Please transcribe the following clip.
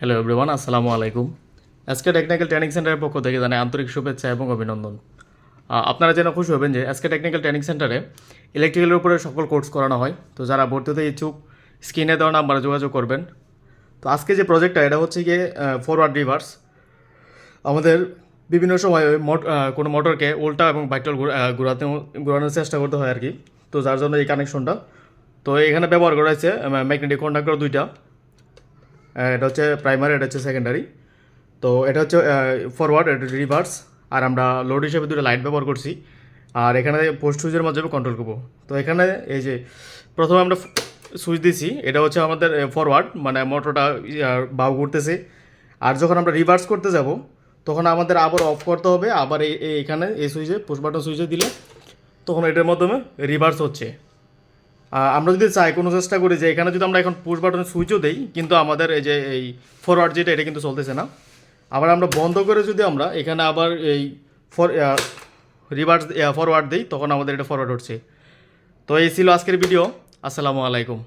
Hello everyone, আসসালামু আলাইকুম। SK technical training সেন্টারের পক্ষ থেকে জানাই আন্তরিক শুভেচ্ছা এবং অভিনন্দন। আপনারা জেনে খুশি হবেন যে এসকে টেকনিক্যাল ট্রেনিং সেন্টারে ইলেকট্রিক্যালের উপরে সকল কোর্স করানো হয়। তো যারা ভর্তি হতে ইচ্ছুক স্ক্রিনে দেওয়া নাম্বারে যোগাযোগ করবেন। তো আজকে যে প্রজেক্টটা এটা হচ্ছে গিয়ে ফরওয়ার্ড রিভার্স। আমাদের বিভিন্ন সময় ওই কোনো মোটরকে উল্টা এবং বাইটল ঘোরানোর চেষ্টা করতে হয় আর কি। তো যার জন্য এই কানেকশনটা, তো এখানে ব্যবহার করা হয়েছে ম্যাগনেটিক কন্ডাক্টর দুইটা। এটা হচ্ছে প্রাইমারি, এটা হচ্ছে সেকেন্ডারি। তো এটা হচ্ছে ফরওয়ার্ড, এটা রিভার্স। আর আমরা লোড হিসেবে দুটো লাইট ব্যবহার করছি। আর এখানে পোস্ট সুইচের মাধ্যমে কন্ট্রোল করবো। তো এখানে এই যে প্রথমে আমরা সুইচ দিছি, এটা হচ্ছে আমাদের ফরওয়ার্ড, মানে মোটরটা বাউ ঘুরতেছে। আর যখন আমরা রিভার্স করতে যাব তখন আমাদের আবার অফ করতে হবে। আবার এখানে এই সুইচে পুশ বাটন সুইচে দিলে তখন এটার মাধ্যমে রিভার্স হচ্ছে। আমরা যদি চাই কোনো চেষ্টা করি যে এখানে যদি আমরা এখন পুশ বাটনের সুইচও দিই, কিন্তু আমাদের এই যে এই ফরওয়ার্ড যেটা এটা কিন্তু চলতেছে না। আবার আমরা বন্ধ করে যদি আমরা এখানে আবার এই ফর রিভার্স ফরওয়ার্ড দিই তখন আমাদের এটা ফরওয়ার্ড হচ্ছে। তো এই ছিল আজকের ভিডিও। আসসালামু আলাইকুম।